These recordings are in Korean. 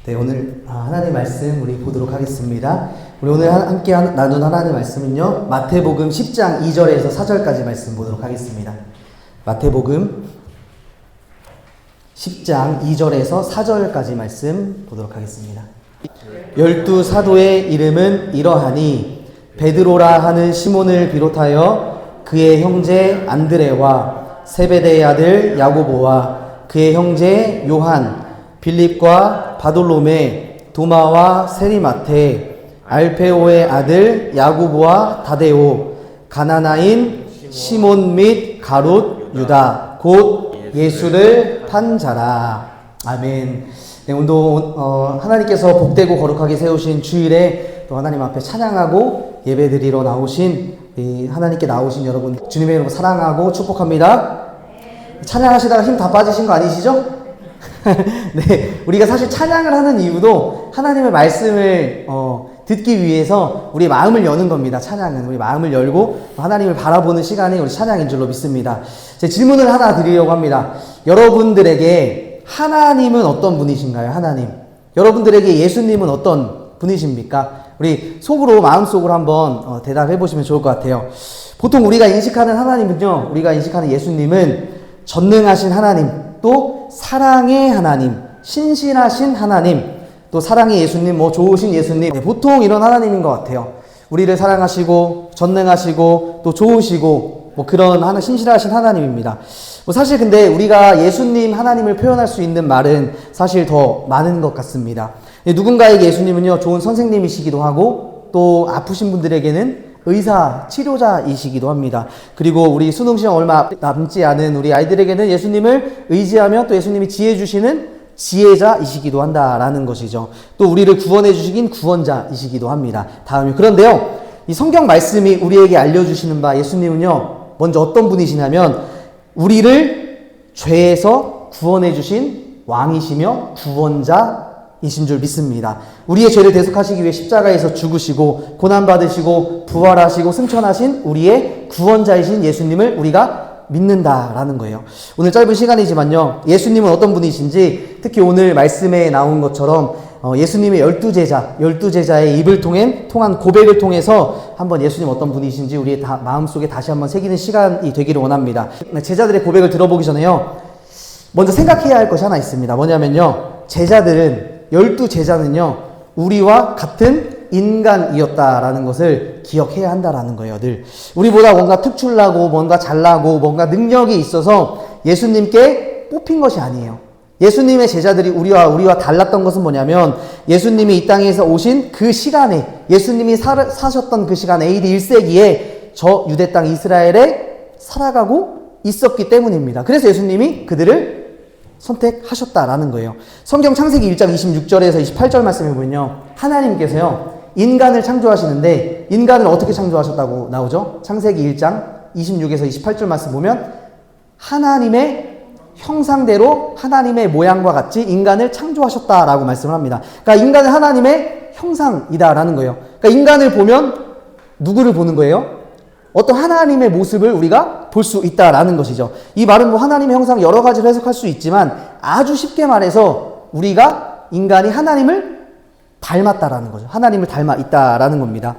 네, 오늘 하나님의 말씀 우리 보도록 하겠습니다. 우리 오늘 함께 나눈 하나님의 말씀은요, 마태복음 10장 2절에서 4절까지 말씀 보도록 하겠습니다. 마태복음 10장 2절에서 4절까지 말씀 보도록 하겠습니다. 12사도의 이름은 이러하니 베드로라 하는 시몬을 비롯하여 그의 형제 안드레와 세베대의 아들 야고보와 그의 형제 요한, 빌립과 바돌로메, 도마와 세리마테, 알페오의 아들 야고보와 다데오, 가나나인 시몬 및 가롯 유다, 곧 예수를 판 자라. 아멘. 네, 오늘도 하나님께서 복되고 거룩하게 세우신 주일에 또 하나님 앞에 찬양하고 예배드리러 나오신 하나님께 나오신 여러분, 주님의 이름으로 사랑하고 축복합니다. 찬양하시다가 힘 다 빠지신 거 아니시죠? 네, 우리가 사실 찬양을 하는 이유도 하나님의 말씀을 듣기 위해서 우리 마음을 여는 겁니다. 찬양은 우리 마음을 열고 하나님을 바라보는 시간이 우리 찬양인 줄로 믿습니다. 제 질문을 하나 드리려고 합니다. 여러분들에게 하나님은 어떤 분이신가요? 하나님. 여러분들에게 예수님은 어떤 분이십니까? 우리 속으로, 마음속으로 한번 대답해 보시면 좋을 것 같아요. 보통 우리가 인식하는 하나님은요, 우리가 인식하는 예수님은 전능하신 하나님, 또 사랑의 하나님, 신실하신 하나님, 또 사랑의 예수님, 좋으신 예수님, 보통 이런 하나님인 것 같아요. 우리를 사랑하시고 전능하시고 또 좋으시고 그런 신실하신 하나님입니다. 사실 근데 우리가 예수님 하나님을 표현할 수 있는 말은 사실 더 많은 것 같습니다. 누군가에게 예수님은요, 좋은 선생님이시기도 하고 또 아프신 분들에게는 의사, 치료자이시기도 합니다. 그리고 우리 수능 시험 얼마 남지 않은 우리 아이들에게는 예수님을 의지하며 또 예수님이 지혜 주시는 지혜자이시기도 한다라는 것이죠. 또 우리를 구원해 주시긴 구원자이시기도 합니다. 그런데요, 이 성경 말씀이 우리에게 알려주시는 바 예수님은요, 먼저 어떤 분이시냐면 우리를 죄에서 구원해 주신 왕이시며 구원자이신 줄 믿습니다. 우리의 죄를 대속하시기 위해 십자가에서 죽으시고 고난받으시고 부활하시고 승천하신 우리의 구원자이신 예수님을 우리가 믿는다라는 거예요. 오늘 짧은 시간이지만요, 예수님은 어떤 분이신지, 특히 오늘 말씀에 나온 것처럼 예수님의 12제자의 입을 통한 고백을 통해서 한번 예수님 어떤 분이신지 우리의 마음속에 다시 한번 새기는 시간이 되기를 원합니다. 제자들의 고백을 들어보기 전에요, 먼저 생각해야 할 것이 하나 있습니다. 뭐냐면요, 12제자는요, 우리와 같은 인간이었다라는 것을 기억해야 한다라는 거예요. 늘 우리보다 뭔가 특출나고 뭔가 잘나고 뭔가 능력이 있어서 예수님께 뽑힌 것이 아니에요. 예수님의 제자들이 우리와 달랐던 것은 뭐냐면, 예수님이 이 땅에서 오신 그 시간에, 예수님이 사셨던 그 시간 AD 1세기에 저 유대 땅 이스라엘에 살아가고 있었기 때문입니다. 그래서 예수님이 그들을 선택하셨다라는 거예요. 성경 창세기 1장 26절에서 28절 말씀에 보면요, 하나님께서요, 인간을 창조하시는데 인간을 어떻게 창조하셨다고 나오죠? 창세기 1장 26에서 28절 말씀 보면 하나님의 형상대로 하나님의 모양과 같이 인간을 창조하셨다라고 말씀을 합니다. 그러니까 인간은 하나님의 형상이다라는 거예요. 그러니까 인간을 보면 누구를 보는 거예요? 어떤 하나님의 모습을 우리가 볼 수 있다라는 것이죠. 이 말은 하나님의 형상 여러 가지로 해석할 수 있지만 아주 쉽게 말해서 우리가 인간이 하나님을 닮았다라는 거죠. 하나님을 닮아 있다라는 겁니다.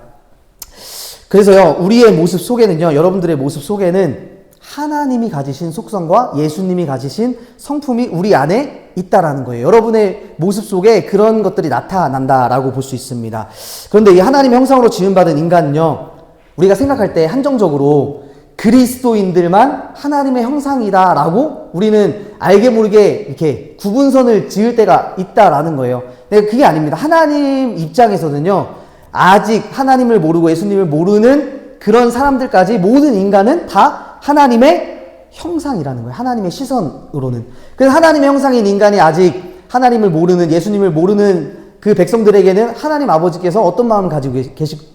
그래서요, 우리의 모습 속에는요, 여러분들의 모습 속에는 하나님이 가지신 속성과 예수님이 가지신 성품이 우리 안에 있다라는 거예요. 여러분의 모습 속에 그런 것들이 나타난다라고 볼 수 있습니다. 그런데 이 하나님의 형상으로 지음받은 인간은요, 우리가 생각할 때 한정적으로 그리스도인들만 하나님의 형상이다라고 우리는 알게 모르게 이렇게 구분선을 지을 때가 있다라는 거예요. 근데 그게 아닙니다. 하나님 입장에서는요, 아직 하나님을 모르고 예수님을 모르는 그런 사람들까지 모든 인간은 다 하나님의 형상이라는 거예요. 하나님의 시선으로는. 그래서 하나님의 형상인 인간이 아직 하나님을 모르는, 예수님을 모르는 그 백성들에게는 하나님 아버지께서 어떤 마음을 가지고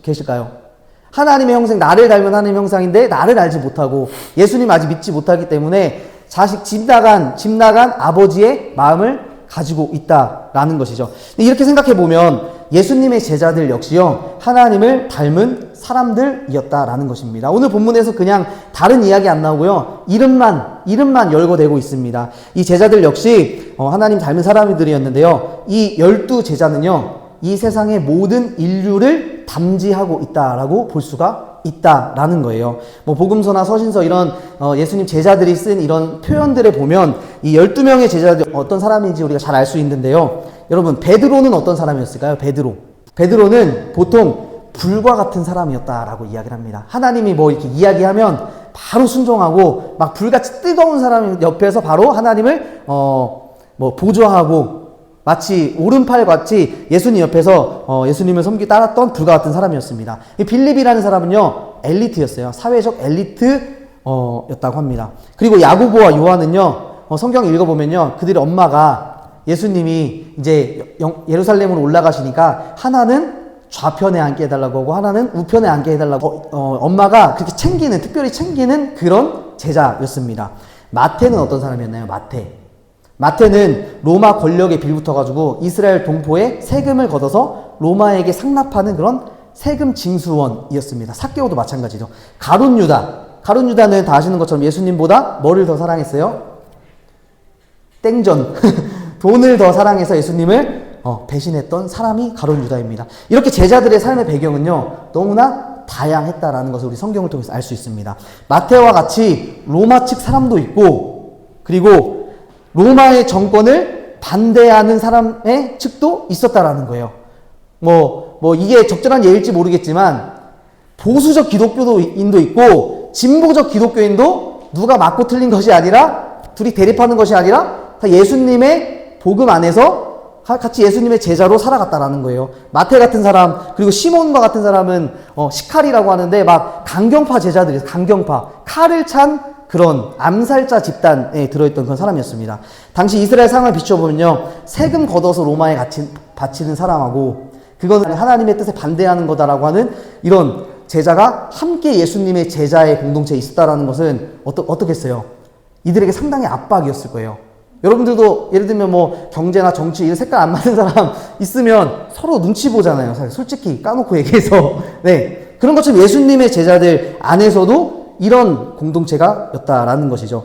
계실까요? 하나님의 형상, 나를 닮은 하나님의 형상인데 나를 알지 못하고 예수님 아직 믿지 못하기 때문에 집 나간 아버지의 마음을 가지고 있다라는 것이죠. 이렇게 생각해 보면 예수님의 제자들 역시요, 하나님을 닮은 사람들이었다라는 것입니다. 오늘 본문에서 그냥 다른 이야기 안 나오고요, 이름만 열거되고 있습니다. 이 제자들 역시 하나님 닮은 사람들이었는데요, 이 12제자는요, 이 세상의 모든 인류를 담지하고 있다라고 볼 수가 있다라는 거예요. 뭐 복음서나 서신서 이런 예수님 제자들이 쓴 이런 표현들에 보면 이 12명의 제자들 어떤 사람인지 우리가 잘 알 수 있는데요. 여러분, 베드로는 어떤 사람이었을까요? 베드로는 보통 불과 같은 사람이었다라고 이야기를 합니다. 하나님이 뭐 이렇게 이야기하면 바로 순종하고 막 불같이 뜨거운 사람 옆에서 바로 하나님을 뭐 보조하고 마치 오른팔 같이 예수님 옆에서 예수님을 따랐던 불과 같은 사람이었습니다. 이 빌립이라는 사람은요, 엘리트였어요. 사회적 엘리트였다고 합니다. 그리고 야고보와 요한은요, 성경 읽어보면요, 그들의 엄마가 예수님이 이제 예루살렘으로 올라가시니까 하나는 좌편에 앉게 해달라고 하고 하나는 우편에 앉게 해달라고 엄마가 그렇게 특별히 챙기는 그런 제자였습니다. 마태는 어떤 사람이었나요? 마태는 로마 권력에 빌붙어가지고 이스라엘 동포에 세금을 걷어서 로마에게 상납하는 그런 세금 징수원이었습니다. 삭개오도 마찬가지죠. 가룟 유다는 다 아시는 것처럼 예수님보다 뭐를 더 사랑했어요? 땡전. 돈을 더 사랑해서 예수님을 배신했던 사람이 가룟 유다입니다. 이렇게 제자들의 삶의 배경은요, 너무나 다양했다라는 것을 우리 성경을 통해서 알 수 있습니다. 마태와 같이 로마 측 사람도 있고, 그리고 로마의 정권을 반대하는 사람의 측도 있었다라는 거예요. 뭐 이게 적절한 예일지 모르겠지만 보수적 기독교인도 있고 진보적 기독교인도 누가 맞고 틀린 것이 아니라 둘이 대립하는 것이 아니라 다 예수님의 복음 안에서 같이 예수님의 제자로 살아갔다라는 거예요. 마태 같은 사람, 그리고 시몬과 같은 사람은 시칼이라고 하는데 막 강경파 제자들이, 칼을 찬 그런 암살자 집단에 들어있던 그런 사람이었습니다. 당시 이스라엘 상황을 비춰보면요, 세금 걷어서 로마에 바치는 사람하고 그건 하나님의 뜻에 반대하는 거다라고 하는 이런 제자가 함께 예수님의 제자의 공동체에 있었다라는 것은 어떻겠어요? 이들에게 상당히 압박이었을 거예요. 여러분들도 예를 들면 뭐 경제나 정치 이런 색깔 안 맞는 사람 있으면 서로 눈치 보잖아요. 솔직히 까놓고 얘기해서. 네. 그런 것처럼 예수님의 제자들 안에서도 이런 공동체가 였다라는 것이죠.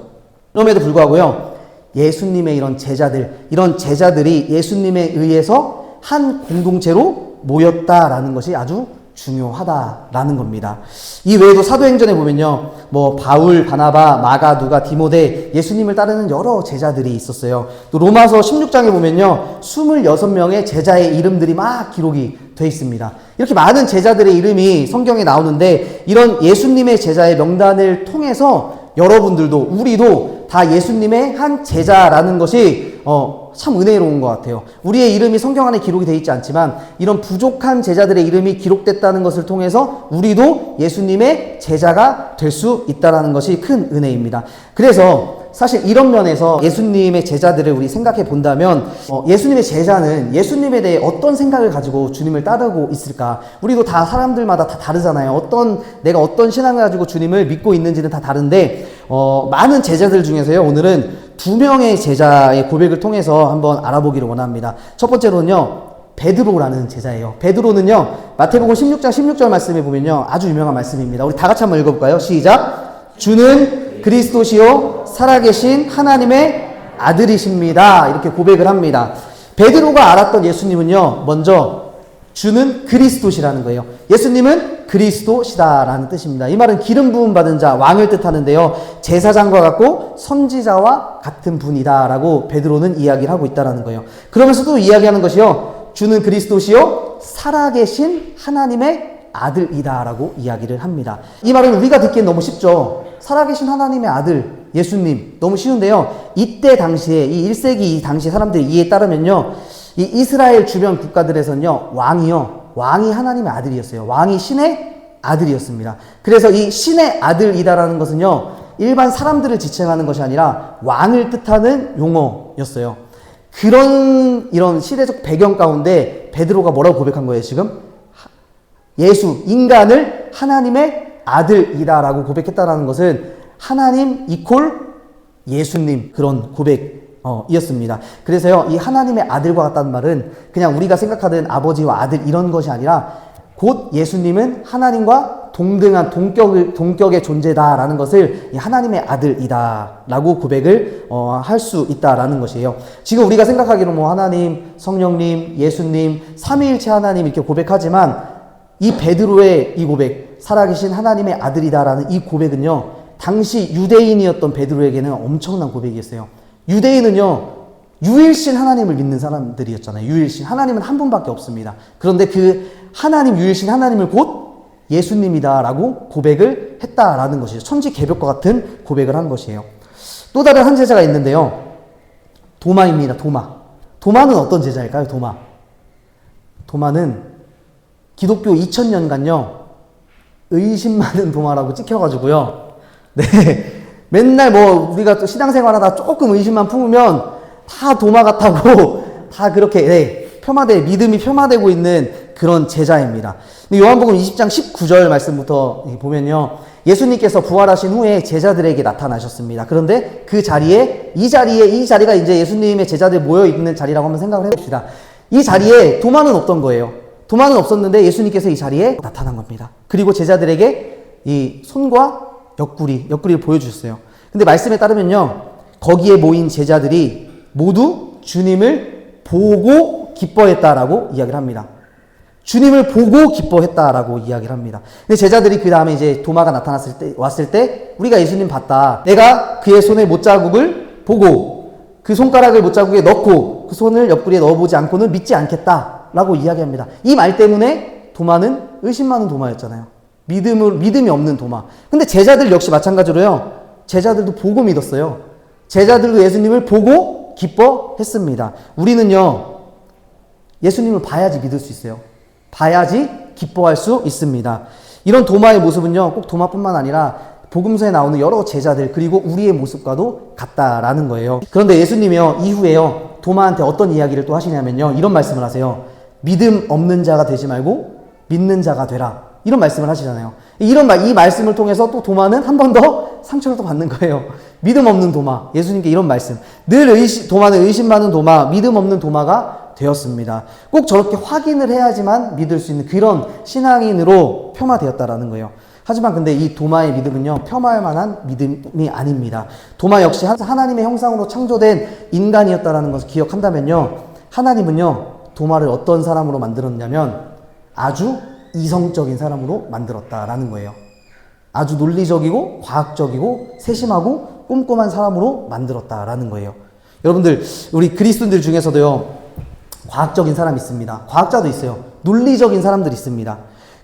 그럼에도 불구하고요, 예수님의 이런 제자들이 예수님에 의해서 한 공동체로 모였다라는 것이 아주 중요하다라는 겁니다. 이 외에도 사도행전에 보면요, 뭐 바울, 바나바, 마가, 누가, 디모데, 예수님을 따르는 여러 제자들이 있었어요. 또 로마서 16장에 보면요, 26명의 제자의 이름들이 막 기록이 돼 있습니다. 이렇게 많은 제자들의 이름이 성경에 나오는데, 이런 예수님의 제자의 명단을 통해서 여러분들도, 우리도 다 예수님의 한 제자라는 것이 참 은혜로운 것 같아요. 우리의 이름이 성경 안에 기록이 되어 있지 않지만 이런 부족한 제자들의 이름이 기록됐다는 것을 통해서 우리도 예수님의 제자가 될 수 있다는 것이 큰 은혜입니다. 그래서 사실 이런 면에서 예수님의 제자들을 우리 생각해 본다면 예수님의 제자는 예수님에 대해 어떤 생각을 가지고 주님을 따르고 있을까? 우리도 다 사람들마다 다 다르잖아요. 내가 어떤 신앙을 가지고 주님을 믿고 있는지는 다 다른데 많은 제자들 중에서요, 오늘은 2명의 제자의 고백을 통해서 한번 알아보기를 원합니다. 첫 번째로는요, 베드로라는 제자예요. 베드로는요, 마태복음 16장 16절 말씀에 보면요, 아주 유명한 말씀입니다. 우리 다 같이 한번 읽어볼까요? 시작! 주는 그리스도시요 살아계신 하나님의 아들이십니다. 이렇게 고백을 합니다. 베드로가 알았던 예수님은요, 먼저 주는 그리스도시라는 거예요. 예수님은 그리스도시다라는 뜻입니다. 이 말은 기름 부음 받은 자, 왕을 뜻하는데요, 제사장과 같고 선지자와 같은 분이다라고 베드로는 이야기를 하고 있다라는 거예요. 그러면서도 이야기하는 것이요, 주는 그리스도시요 살아계신 하나님의 아들이다라고 이야기를 합니다. 이 말은 우리가 듣기엔 너무 쉽죠. 살아계신 하나님의 아들 예수님, 너무 쉬운데요, 이때 당시에 이 1세기 이 당시 사람들의 이해에 따르면요, 이 이스라엘 주변 국가들에서는요, 왕이 하나님의 아들이었어요. 왕이 신의 아들이었습니다. 그래서 이 신의 아들이다라는 것은요, 일반 사람들을 지칭하는 것이 아니라 왕을 뜻하는 용어였어요. 이런 시대적 배경 가운데 베드로가 뭐라고 고백한 거예요, 지금? 인간을 하나님의 아들이다라고 고백했다라는 것은 하나님 이퀄 예수님, 그런 고백, 이었습니다. 그래서요, 이 하나님의 아들과 같다는 말은 그냥 우리가 생각하는 아버지와 아들 이런 것이 아니라 곧 예수님은 하나님과 동등한 동격의 존재다라는 것을 이 하나님의 아들이다라고 고백을 할 수 있다라는 것이에요. 지금 우리가 생각하기로 뭐 하나님, 성령님, 예수님, 삼위일체 하나님 이렇게 고백하지만 이 베드로의 이 고백, 살아계신 하나님의 아들이다라는 이 고백은요, 당시 유대인이었던 베드로에게는 엄청난 고백이었어요. 유대인은요, 유일신 하나님을 믿는 사람들이었잖아요. 유일신 하나님은 한 분밖에 없습니다. 그런데 그 하나님, 유일신 하나님을 곧 예수님이다라고 고백을 했다라는 것이죠. 천지개벽과 같은 고백을 한 것이에요. 또 다른 한 제자가 있는데요, 도마입니다. 도마는 어떤 제자일까요? 도마는 기독교 2000년간요 의심 많은 도마라고 찍혀가지고요, 네, 맨날 뭐 우리가 또 신앙생활하다 조금 의심만 품으면 다 도마 같다고 다 그렇게 믿음이 폄하되고 있는 그런 제자입니다. 요한복음 20장 19절 말씀부터 보면요, 예수님께서 부활하신 후에 제자들에게 나타나셨습니다. 그런데 그 자리에 이 자리가 이제 예수님의 제자들 모여 있는 자리라고 한번 생각을 해봅시다. 이 자리에 도마는 없던 거예요. 도마는 없었는데 예수님께서 이 자리에 나타난 겁니다. 그리고 제자들에게 이 손과 옆구리를 보여주셨어요. 근데 말씀에 따르면요, 거기에 모인 제자들이 모두 주님을 보고 기뻐했다라고 이야기를 합니다. 주님을 보고 기뻐했다라고 이야기를 합니다. 근데 제자들이 그 다음에 이제 도마가 왔을 때 우리가 예수님 봤다. 내가 그의 손에 못자국을 보고 그 손가락을 못자국에 넣고 그 손을 옆구리에 넣어보지 않고는 믿지 않겠다라고 이야기합니다. 이 말 때문에 도마는 의심 많은 도마였잖아요. 믿음이 없는 도마. 근데 제자들 역시 마찬가지로요, 제자들도 보고 믿었어요. 제자들도 예수님을 보고 기뻐했습니다. 우리는요, 예수님을 봐야지 믿을 수 있어요. 봐야지 기뻐할 수 있습니다. 이런 도마의 모습은요, 꼭 도마뿐만 아니라 복음서에 나오는 여러 제자들 그리고 우리의 모습과도 같다라는 거예요. 그런데 예수님이요, 이후에요, 도마한테 어떤 이야기를 또 하시냐면요, 이런 말씀을 하세요. 믿음 없는 자가 되지 말고 믿는 자가 되라. 이런 말씀을 하시잖아요. 이 말씀을 통해서 또 도마는 한 번 더 상처를 또 받는 거예요. 믿음 없는 도마. 예수님께 이런 말씀. 도마는 의심 많은 도마, 믿음 없는 도마가 되었습니다. 꼭 저렇게 확인을 해야지만 믿을 수 있는 그런 신앙인으로 폄하되었다라는 거예요. 하지만 근데 이 도마의 믿음은요, 폄하할 만한 믿음이 아닙니다. 도마 역시 하나님의 형상으로 창조된 인간이었다라는 것을 기억한다면요, 하나님은요, 도마를 어떤 사람으로 만들었냐면 아주 이성적인 사람으로 만들었다라는 거예요. 아주 논리적이고 과학적이고 세심하고 꼼꼼한 사람으로 만들었다라는 거예요. 여러분들, 우리 그리스도인들 중에서도요, 과학적인 사람이 있습니다. 과학자도 있어요. 논리적인 사람들이 있습니다.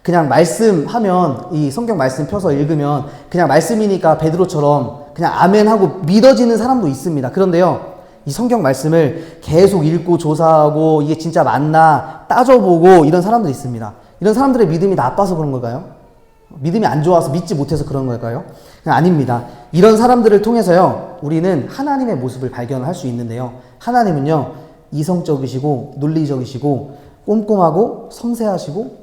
그냥 말씀하면, 이 성경 말씀 펴서 읽으면 그냥 말씀이니까 베드로처럼 그냥 아멘하고 믿어지는 사람도 있습니다. 그런데요, 이 성경 말씀을 계속 읽고 조사하고 이게 진짜 맞나 따져보고 이런 사람들이 있습니다. 이런 사람들의 믿음이 나빠서 그런 걸까요? 믿음이 안 좋아서 믿지 못해서 그런 걸까요? 아닙니다. 이런 사람들을 통해서요, 우리는 하나님의 모습을 발견할 수 있는데요, 하나님은요, 이성적이시고 논리적이시고 꼼꼼하고 섬세하시고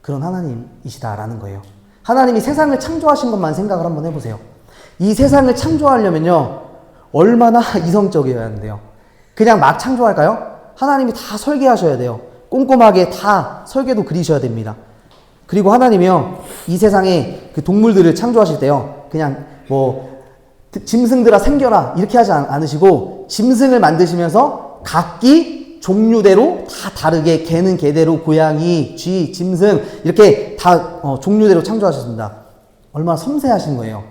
그런 하나님이시다라는 거예요. 하나님이 세상을 창조하신 것만 생각을 한번 해보세요. 이 세상을 창조하려면요, 얼마나 이성적이어야 하는데요. 그냥 막 창조할까요? 하나님이 다 설계하셔야 돼요. 꼼꼼하게 다 설계도 그리셔야 됩니다. 그리고 하나님이요, 이 세상에 그 동물들을 창조하실 때요, 그냥 뭐 짐승들아 생겨라 이렇게 하지 않으시고 짐승을 만드시면서 각기 종류대로 다 다르게, 개는 개대로, 고양이, 쥐, 짐승 이렇게 다 종류대로 창조하셨습니다. 얼마나 섬세하신 거예요.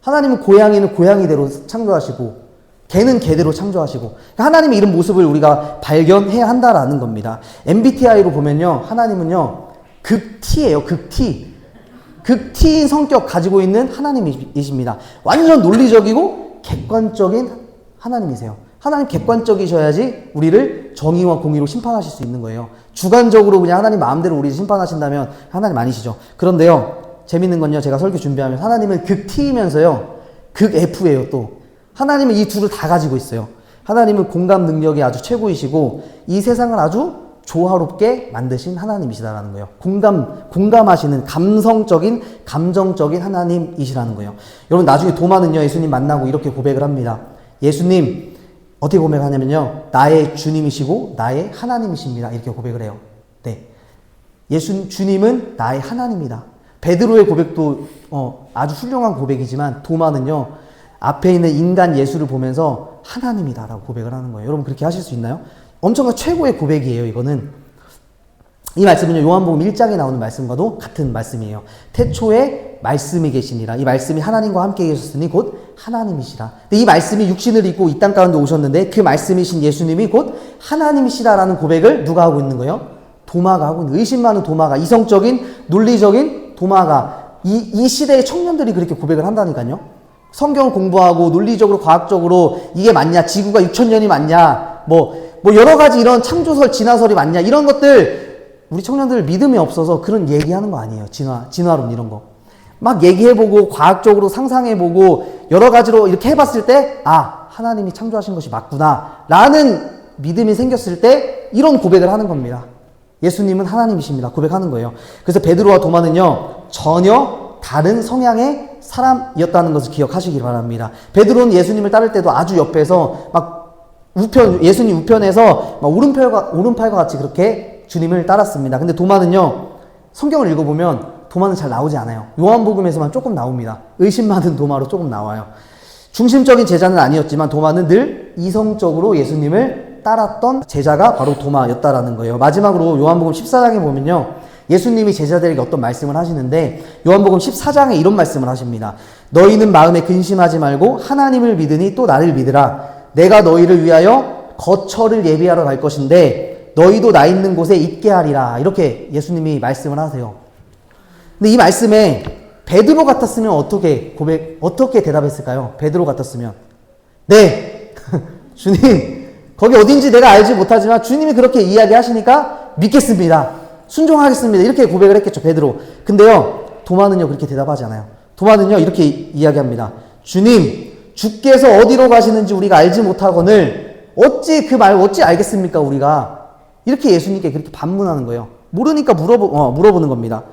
하나님은 고양이는 고양이대로 창조하시고 개는 개대로 창조하시고, 하나님의 이런 모습을 우리가 발견해야 한다라는 겁니다. MBTI로 보면요, 하나님은요, 극T예요. 극T인 성격 가지고 있는 하나님이십니다. 완전 논리적이고 객관적인 하나님이세요. 하나님 객관적이셔야지 우리를 정의와 공의로 심판하실 수 있는 거예요. 주관적으로 그냥 하나님 마음대로 우리를 심판하신다면 하나님 아니시죠. 그런데요, 재밌는 건요, 제가 설교 준비하면 하나님은 극T이면서요, 극F예요. 또 하나님은 이 둘을 다 가지고 있어요. 하나님은 공감 능력이 아주 최고이시고 이 세상을 아주 조화롭게 만드신 하나님이시다라는 거예요. 공감하시는 감정적인 하나님이시라는 거예요. 여러분, 나중에 도마는요, 예수님 만나고 이렇게 고백을 합니다. 예수님, 어떻게 고백하냐면요. 나의 주님이시고 나의 하나님이십니다. 이렇게 고백을 해요. 네. 주님은 나의 하나님이다. 베드로의 고백도 아주 훌륭한 고백이지만 도마는요. 앞에 있는 인간 예수를 보면서 하나님이다 라고 고백을 하는 거예요. 여러분 그렇게 하실 수 있나요? 엄청난 최고의 고백이에요. 이거는. 이 말씀은요. 요한복음 1장에 나오는 말씀과도 같은 말씀이에요. 태초에 말씀이 계시니라. 이 말씀이 하나님과 함께 계셨으니 곧 하나님이시라. 근데 이 말씀이 육신을 입고 이 땅 가운데 오셨는데 그 말씀이신 예수님이 곧 하나님이시라라는 고백을 누가 하고 있는 거예요? 도마가 하고 있는 거예요. 의심 많은 도마가, 이성적인 논리적인 도마가 이 시대의 청년들이 그렇게 고백을 한다니까요. 성경을 공부하고 논리적으로 과학적으로 이게 맞냐, 지구가 6,000년이 맞냐, 뭐 여러 가지 이런 창조설 진화설이 맞냐, 이런 것들 우리 청년들 믿음이 없어서 그런 얘기하는 거 아니에요. 진화론 이런 거 막 얘기해보고 과학적으로 상상해보고 여러 가지로 이렇게 해봤을 때 하나님이 창조하신 것이 맞구나 라는 믿음이 생겼을 때 이런 고백을 하는 겁니다. 예수님은 하나님이십니다. 고백하는 거예요. 그래서 베드로와 도마는요 전혀 다른 성향의 사람이었다는 것을 기억하시기 바랍니다. 베드로는 예수님을 따를 때도 아주 옆에서 막 예수님 우편에서 막 오른팔과 같이 그렇게 주님을 따랐습니다. 근데 도마는요, 성경을 읽어보면 도마는 잘 나오지 않아요. 요한복음에서만 조금 나옵니다. 의심 많은 도마로 조금 나와요. 중심적인 제자는 아니었지만 도마는 늘 이성적으로 예수님을 따랐던 제자가 바로 도마였다라는 거예요. 마지막으로 요한복음 14장에 보면요, 예수님이 제자들에게 어떤 말씀을 하시는데 요한복음 14장에 이런 말씀을 하십니다. 너희는 마음에 근심하지 말고 하나님을 믿으니 또 나를 믿으라. 내가 너희를 위하여 거처를 예비하러 갈 것인데 너희도 나 있는 곳에 있게 하리라. 이렇게 예수님이 말씀을 하세요. 근데 이 말씀에 베드로 같았으면 어떻게 대답했을까요? 베드로 같았으면 네 주님 거기 어딘지 내가 알지 못하지만 주님이 그렇게 이야기하시니까 믿겠습니다. 순종하겠습니다. 이렇게 고백을 했겠죠, 베드로. 근데요, 도마는요 그렇게 대답하지 않아요. 도마는요 이렇게 이야기합니다. 주님, 주께서 어디로 가시는지 우리가 알지 못하거늘 어찌 그 말 어찌 알겠습니까 우리가? 이렇게 예수님께 그렇게 반문하는 거예요. 모르니까 물어보는 겁니다.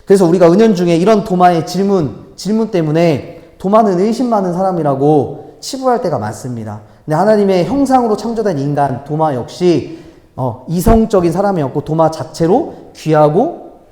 그래서 우리가 은연중에 이런 도마의 질문 때문에 도마는 의심 많은 사람이라고 치부할 때가 많습니다. 근데 하나님의 형상으로 창조된 인간 도마 역시 이성적인 사람이었고 도마 자체로 귀하고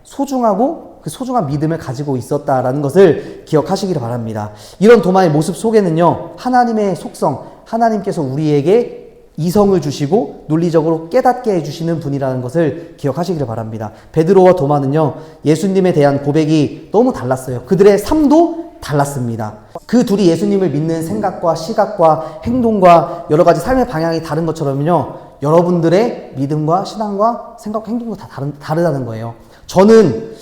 소중하고 그 소중한 믿음을 가지고 있었다라는 것을 기억하시기를 바랍니다. 이런 도마의 모습 속에는요, 하나님의 속성, 하나님께서 우리에게 이성을 주시고 논리적으로 깨닫게 해주시는 분이라는 것을 기억하시기를 바랍니다. 베드로와 도마는요, 예수님에 대한 고백이 너무 달랐어요. 그들의 삶도 달랐습니다. 그 둘이 예수님을 믿는 생각과 시각과 행동과 여러 가지 삶의 방향이 다른 것처럼요, 여러분들의 믿음과 신앙과 생각과 행동도 다 다르다는 거예요. 저는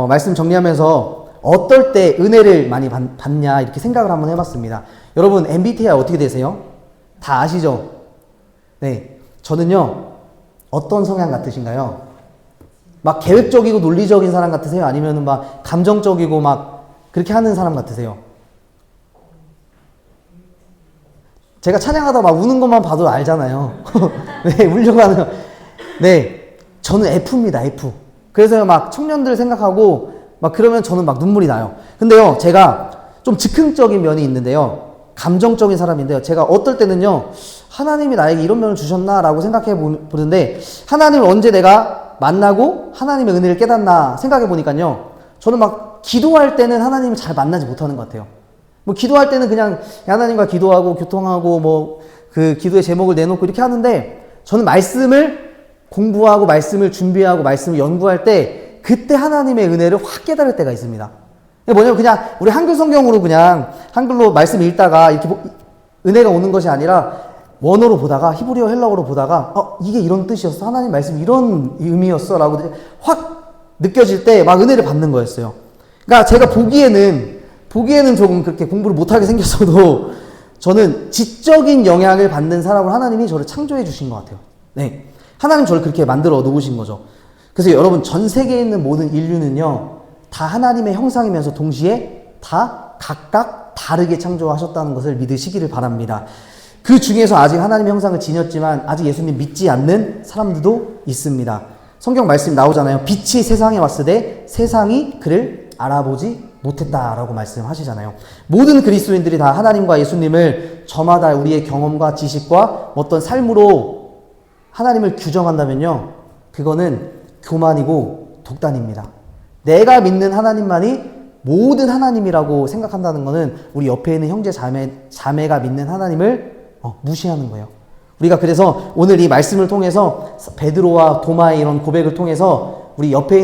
말씀 정리하면서 어떨 때 은혜를 많이 받냐 이렇게 생각을 한번 해봤습니다. 여러분 MBTI 어떻게 되세요? 다 아시죠? 네, 저는요 어떤 성향 같으신가요? 막 계획적이고 논리적인 사람 같으세요? 아니면 막 감정적이고 막 그렇게 하는 사람 같으세요? 제가 찬양하다 막 우는 것만 봐도 알잖아요. 네, 울려고 하는. 네, 저는 F입니다, F. 그래서 막 청년들 생각하고 막 그러면 저는 막 눈물이 나요. 근데요, 제가 좀 즉흥적인 면이 있는데요. 감정적인 사람인데요. 제가 어떨 때는요, 하나님이 나에게 이런 면을 주셨나라고 생각해 보는데, 하나님을 언제 내가 만나고 하나님의 은혜를 깨닫나 생각해 보니까요, 저는 막 기도할 때는 하나님을 잘 만나지 못하는 것 같아요. 뭐 기도할 때는 그냥 하나님과 기도하고 교통하고 뭐 그 기도의 제목을 내놓고 이렇게 하는데, 저는 말씀을 공부하고 말씀을 준비하고 말씀을 연구할 때 그때 하나님의 은혜를 확 깨달을 때가 있습니다. 뭐냐면 그냥 우리 한글 성경으로 그냥 한글로 말씀 읽다가 이렇게 은혜가 오는 것이 아니라 원어로 보다가 히브리어 헬라어로 보다가 이게 이런 뜻이었어, 하나님 말씀 이런 의미였어 라고 확 느껴질 때 막 은혜를 받는 거였어요. 그러니까 제가 보기에는 조금 그렇게 공부를 못하게 생겼어도 저는 지적인 영향을 받는 사람을 하나님이 저를 창조해 주신 것 같아요. 네, 하나님 저를 그렇게 만들어 놓으신 거죠. 그래서 여러분 전 세계에 있는 모든 인류는요 다 하나님의 형상이면서 동시에 다 각각 다르게 창조하셨다는 것을 믿으시기를 바랍니다. 그 중에서 아직 하나님의 형상을 지녔지만 아직 예수님 믿지 않는 사람들도 있습니다. 성경 말씀 나오잖아요. 빛이 세상에 왔을 때 세상이 그를 알아보지 못했다라고 말씀하시잖아요. 모든 그리스도인들이 다 하나님과 예수님을 저마다 우리의 경험과 지식과 어떤 삶으로 하나님을 규정한다면요, 그거는 교만이고 독단입니다. 내가 믿는 하나님만이 모든 하나님이라고 생각한다는 것은 우리 옆에 있는 형제 자매가 믿는 하나님을 무시하는 거예요. 우리가 그래서 오늘 이 말씀을 통해서 베드로와 도마의 이런 고백을 통해서 우리 옆에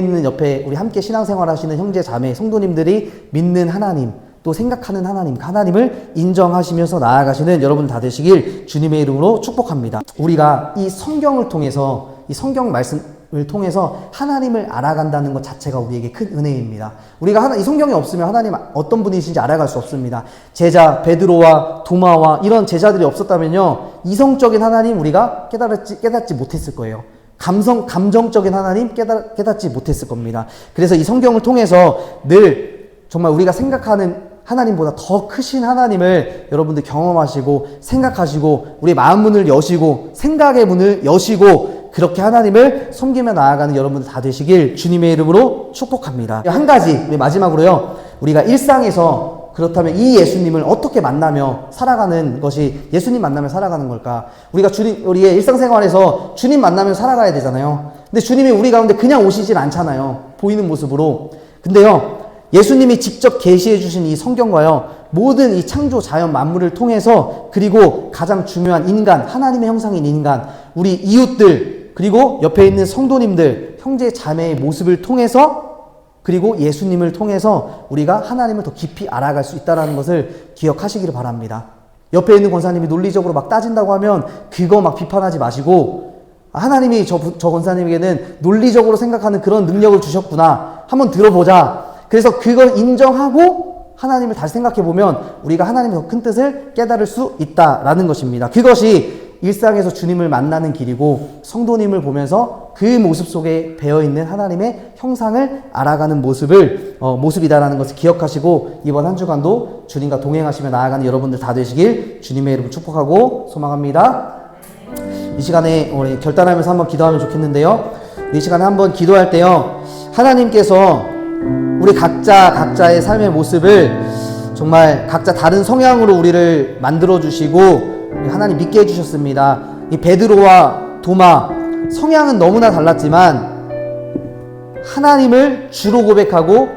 우리 함께 신앙생활 하시는 형제 자매 성도님들이 믿는 하나님, 또 생각하는 하나님, 하나님을 인정하시면서 나아가시는 여러분 다 되시길 주님의 이름으로 축복합니다. 우리가 이 성경을 통해서, 이 성경 말씀을 통해서 하나님을 알아간다는 것 자체가 우리에게 큰 은혜입니다. 우리가 이 성경이 없으면 하나님 어떤 분이신지 알아갈 수 없습니다. 제자 베드로와 도마와 이런 제자들이 없었다면요, 이성적인 하나님 우리가 깨닫지 못했을 거예요. 감정적인 하나님 깨닫지 못했을 겁니다. 그래서 이 성경을 통해서 늘 정말 우리가 생각하는 하나님보다 더 크신 하나님을 여러분들 경험하시고 생각하시고 우리 마음 문을 여시고 생각의 문을 여시고 그렇게 하나님을 섬기며 나아가는 여러분들 다 되시길 주님의 이름으로 축복합니다. 한 가지 우리 마지막으로요, 우리가 일상에서 그렇다면 이 예수님을 어떻게 만나며 살아가는 것이 예수님 만나며 살아가는 걸까? 우리의 일상생활에서 주님 만나며 살아가야 되잖아요. 근데 주님이 우리 가운데 그냥 오시질 않잖아요. 보이는 모습으로. 근데요, 예수님이 직접 계시해 주신 이 성경과요, 모든 이 창조 자연 만물을 통해서, 그리고 가장 중요한 인간, 하나님의 형상인 인간, 우리 이웃들, 그리고 옆에 있는 성도님들, 형제 자매의 모습을 통해서, 그리고 예수님을 통해서 우리가 하나님을 더 깊이 알아갈 수 있다는 것을 기억하시기를 바랍니다. 옆에 있는 권사님이 논리적으로 막 따진다고 하면 그거 막 비판하지 마시고, 하나님이 저 권사님에게는 논리적으로 생각하는 그런 능력을 주셨구나, 한번 들어보자. 그래서 그걸 인정하고 하나님을 다시 생각해보면 우리가 하나님의 더 큰 뜻을 깨달을 수 있다라는 것입니다. 그것이 일상에서 주님을 만나는 길이고, 성도님을 보면서 그 모습 속에 배어있는 하나님의 형상을 알아가는 모습이다라는 것을 기억하시고, 이번 한 주간도 주님과 동행하시며 나아가는 여러분들 다 되시길 주님의 이름으로 축복하고 소망합니다. 이 시간에 우리 결단하면서 한번 기도하면 좋겠는데요, 이 시간에 한번 기도할 때요, 하나님께서 우리 각자의 삶의 모습을 정말 각자 다른 성향으로 우리를 만들어주시고 하나님 믿게 해주셨습니다. 이 베드로와 도마, 성향은 너무나 달랐지만 하나님을 주로 고백하고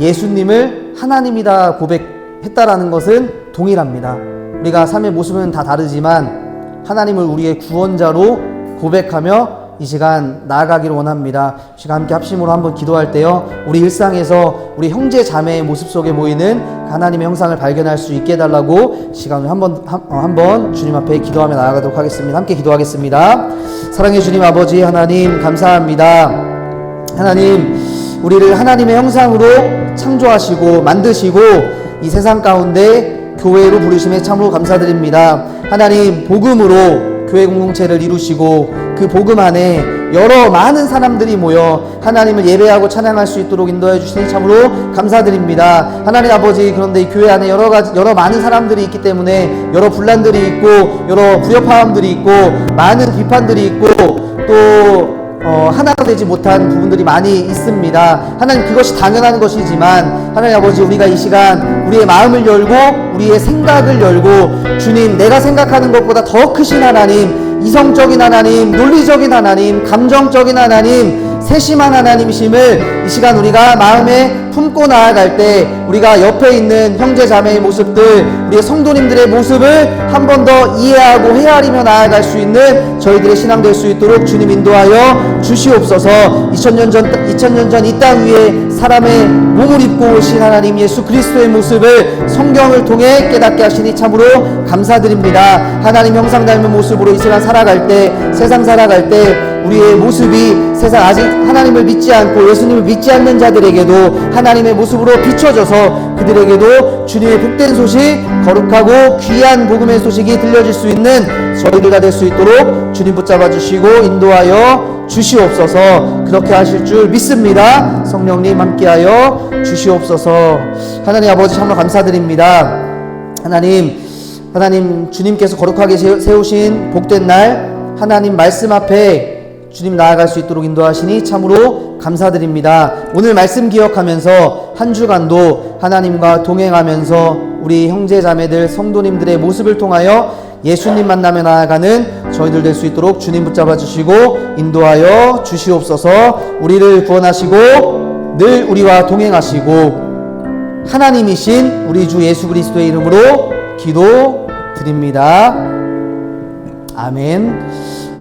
예수님을 하나님이다 고백했다라는 것은 동일합니다. 우리가 삶의 모습은 다 다르지만 하나님을 우리의 구원자로 고백하며 이 시간 나아가기를 원합니다. 이 시간 함께 합심으로 한번 기도할 때요, 우리 일상에서 우리 형제 자매의 모습 속에 모이는 하나님의 형상을 발견할 수 있게 해달라고 시간을 한번 주님 앞에 기도하며 나아가도록 하겠습니다. 함께 기도하겠습니다. 사랑해 주님 아버지 하나님, 감사합니다. 하나님, 우리를 하나님의 형상으로 창조하시고 만드시고 이 세상 가운데 교회로 부르심에 참으로 감사드립니다. 하나님, 복음으로 교회 공동체를 이루시고 그 복음 안에 여러 많은 사람들이 모여 하나님을 예배하고 찬양할 수 있도록 인도해 주시니 참으로 감사드립니다. 하나님 아버지, 그런데 이 교회 안에 여러 많은 사람들이 있기 때문에 여러 분란들이 있고 여러 부협화음들이 있고 많은 비판들이 있고 또 하나가 되지 못한 부분들이 많이 있습니다. 하나님, 그것이 당연한 것이지만 하나님 아버지, 우리가 이 시간 우리의 마음을 열고 우리의 생각을 열고 주님, 내가 생각하는 것보다 더 크신 하나님, 이성적인 하나님, 논리적인 하나님, 감정적인 하나님, 세심한 하나님이심을 이 시간 우리가 마음에 품고 나아갈 때 우리가 옆에 있는 형제 자매의 모습들, 우리의 성도님들의 모습을 한 번 더 이해하고 헤아리며 나아갈 수 있는 저희들의 신앙 될 수 있도록 주님 인도하여 주시옵소서. 2000년 전 이 땅 위에 사람의 몸을 입고 오신 하나님 예수 그리스도의 모습을 성경을 통해 깨닫게 하시니 참으로 감사드립니다. 하나님 형상 닮은 모습으로 이 세상 살아갈 때, 세상 살아갈 때 우리의 모습이 세상 아직 하나님을 믿지 않고 예수님을 믿지 않는 자들에게도 하나님의 모습으로 비춰져서 그들에게도 주님의 복된 소식, 거룩하고 귀한 복음의 소식이 들려질 수 있는 저희들가 될 수 있도록 주님 붙잡아 주시고 인도하여 주시옵소서. 그렇게 하실 줄 믿습니다. 성령님 함께하여 주시옵소서. 하나님 아버지, 참으로 감사드립니다. 하나님 주님께서 거룩하게 세우신 복된 날, 하나님 말씀 앞에 주님 나아갈 수 있도록 인도하시니 참으로 감사드립니다. 오늘 말씀 기억하면서 한 주간도 하나님과 동행하면서 우리 형제 자매들 성도님들의 모습을 통하여 예수님 만나며 나아가는 저희들 될 수 있도록 주님 붙잡아 주시고 인도하여 주시옵소서. 우리를 구원하시고 늘 우리와 동행하시고 하나님이신 우리 주 예수 그리스도의 이름으로 기도드립니다. 아멘.